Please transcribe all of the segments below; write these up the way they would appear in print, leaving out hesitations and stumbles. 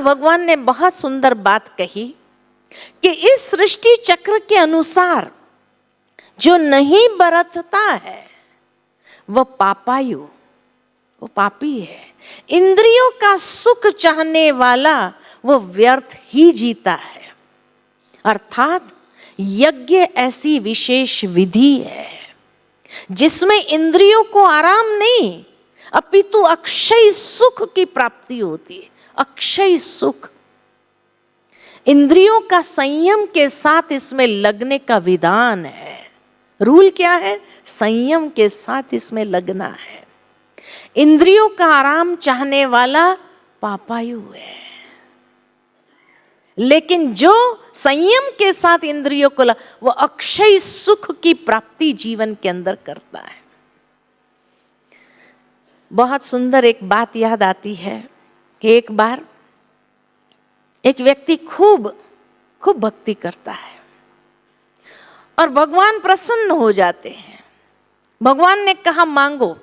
भगवान ने बहुत सुंदर बात कही कि इस सृष्टि चक्र के अनुसार जो नहीं बरतता है वह पापायु, वो पापी है। इंद्रियों का सुख चाहने वाला वो व्यर्थ ही जीता है। अर्थात यज्ञ ऐसी विशेष विधि है जिसमें इंद्रियों को आराम नहीं अपितु अक्षय सुख की प्राप्ति होती है। अक्षय सुख, इंद्रियों का संयम के साथ इसमें लगने का विधान है। रूल क्या है? संयम के साथ इसमें लगना है। इंद्रियों का आराम चाहने वाला पापायु है, लेकिन जो संयम के साथ इंद्रियों को वो अक्षय सुख की प्राप्ति जीवन के अंदर करता है। बहुत सुंदर एक बात याद आती है कि एक बार एक व्यक्ति खूब भक्ति करता है और भगवान प्रसन्न हो जाते हैं। भगवान ने कहा मांगो,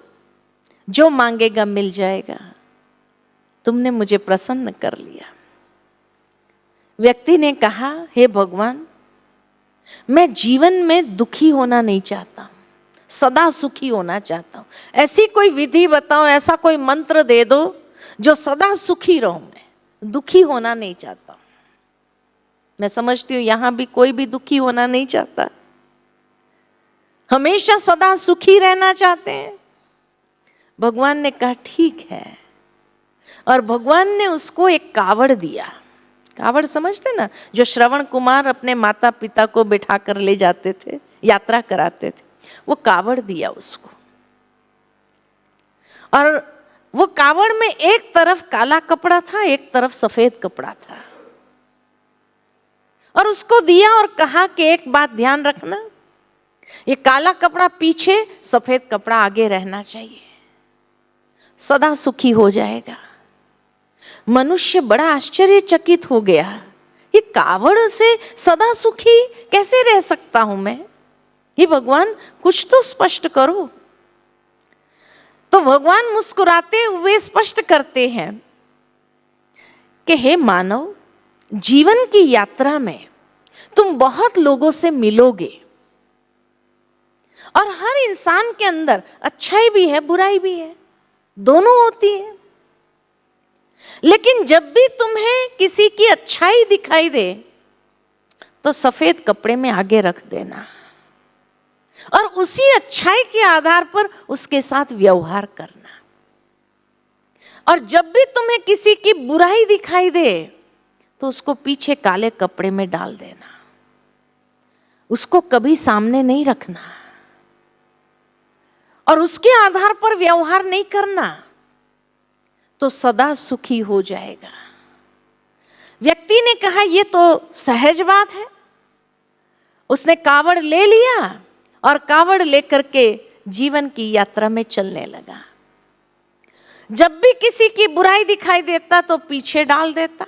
जो मांगेगा मिल जाएगा, तुमने मुझे प्रसन्न कर लिया। व्यक्ति ने कहा, हे भगवान, मैं जीवन में दुखी होना नहीं चाहता, सदा सुखी होना चाहता हूं। ऐसी कोई विधि बताओ, ऐसा कोई मंत्र दे दो जो सदा सुखी रहूं। मैं दुखी होना नहीं चाहता। मैं समझती हूं यहां भी कोई भी दुखी होना नहीं चाहता, हमेशा सदा सुखी रहना चाहते हैं। भगवान ने कहा ठीक है, और भगवान ने उसको एक कावड़ दिया। कावड़ समझते ना, जो श्रवण कुमार अपने माता पिता को बिठा कर ले जाते थे, यात्रा कराते थे, वो कावड़ दिया उसको। और वो कावड़ में एक तरफ काला कपड़ा था, एक तरफ सफेद कपड़ा था। और उसको दिया और कहा कि एक बात ध्यान रखना, ये काला कपड़ा पीछे, सफेद कपड़ा आगे रहना चाहिए, सदा सुखी हो जाएगा। मनुष्य बड़ा आश्चर्यचकित हो गया, ये कावड़ से सदा सुखी कैसे रह सकता हूं मैं? हे भगवान, कुछ तो स्पष्ट करो। तो भगवान मुस्कुराते हुए स्पष्ट करते हैं कि हे मानव, जीवन की यात्रा में तुम बहुत लोगों से मिलोगे और हर इंसान के अंदर अच्छाई भी है, बुराई भी है, दोनों होती है। लेकिन जब भी तुम्हें किसी की अच्छाई दिखाई दे तो सफेद कपड़े में आगे रख देना और उसी अच्छाई के आधार पर उसके साथ व्यवहार करना। और जब भी तुम्हें किसी की बुराई दिखाई दे तो उसको पीछे काले कपड़े में डाल देना, उसको कभी सामने नहीं रखना और उसके आधार पर व्यवहार नहीं करना, तो सदा सुखी हो जाएगा। व्यक्ति ने कहा यह तो सहज बात है। उसने कावड़ ले लिया और कावड़ लेकर के जीवन की यात्रा में चलने लगा। जब भी किसी की बुराई दिखाई देता तो पीछे डाल देता,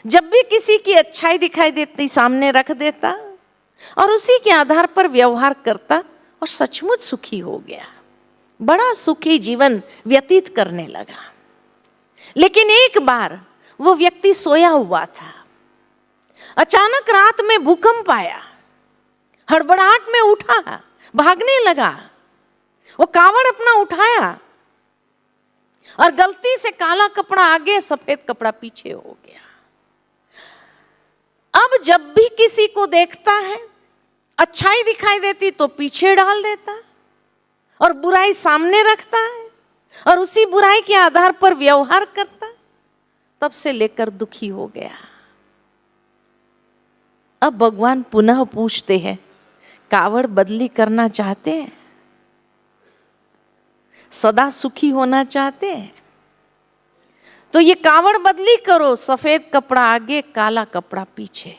जब भी किसी की अच्छाई दिखाई देती सामने रख देता और उसी के आधार पर व्यवहार करता और सचमुच सुखी हो गया। बड़ा सुखी जीवन व्यतीत करने लगा। लेकिन एक बार वो व्यक्ति सोया हुआ था, अचानक रात में भूकंप आया, हड़बड़ाहट में उठा, भागने लगा। वो कावड़ अपना उठाया और गलती से काला कपड़ा आगे, सफेद कपड़ा पीछे हो गया। अब जब भी किसी को देखता है, अच्छाई दिखाई देती तो पीछे डाल देता और बुराई सामने रखता है और उसी बुराई के आधार पर व्यवहार करता। तब से लेकर दुखी हो गया। अब भगवान पुनः पूछते हैं, कावड़ बदली करना चाहते हैं? सदा सुखी होना चाहते हैं? तो ये कावड़ बदली करो, सफेद कपड़ा आगे, काला कपड़ा पीछे।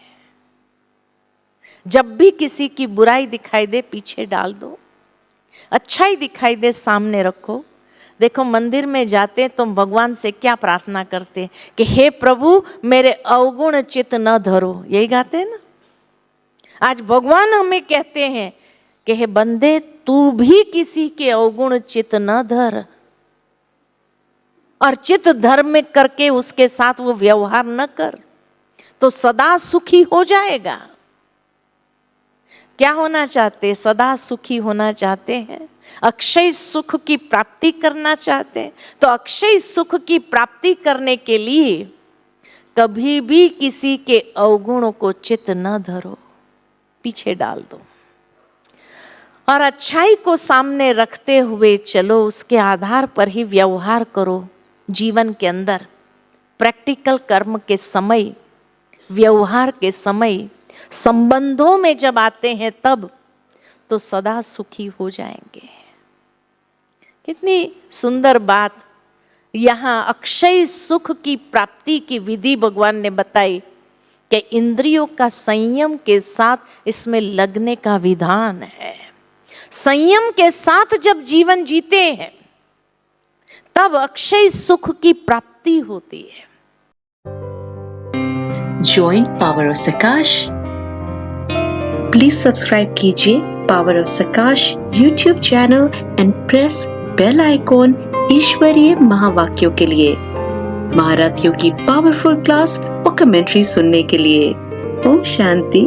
जब भी किसी की बुराई दिखाई दे पीछे डाल दो, अच्छाई दिखाई दे सामने रखो। देखो, मंदिर में जाते तो भगवान से क्या प्रार्थना करते कि हे प्रभु, मेरे अवगुण चित्त न धरो, यही गाते हैं ना। आज भगवान हमें कहते हैं कि हे बंदे, तू भी किसी के अवगुण चित्त न धर। और चित धर्म करके उसके साथ वो व्यवहार न कर, तो सदा सुखी हो जाएगा। क्या होना चाहते? सदा सुखी होना चाहते हैं, अक्षय सुख की प्राप्ति करना चाहते हैं, तो अक्षय सुख की प्राप्ति करने के लिए कभी भी किसी के अवगुणों को चित न धरो, पीछे डाल दो और अच्छाई को सामने रखते हुए चलो। उसके आधार पर ही व्यवहार करो जीवन के अंदर। प्रैक्टिकल कर्म के समय, व्यवहार के समय, संबंधों में जब आते हैं तब तो सदा सुखी हो जाएंगे। कितनी सुंदर बात यहाँ अक्षय सुख की प्राप्ति की विधि भगवान ने बताई कि इंद्रियों का संयम के साथ इसमें लगने का विधान है। संयम के साथ जब जीवन जीते हैं तब अक्षय सुख की प्राप्ति होती है। Join Power of Sakash. Please subscribe कीजिए Power of Sakash YouTube channel and press bell icon ईश्वरीय महावाक्यों के लिए, महारथियों की पावरफुल क्लास और कमेंट्री सुनने के लिए। ओम शांति।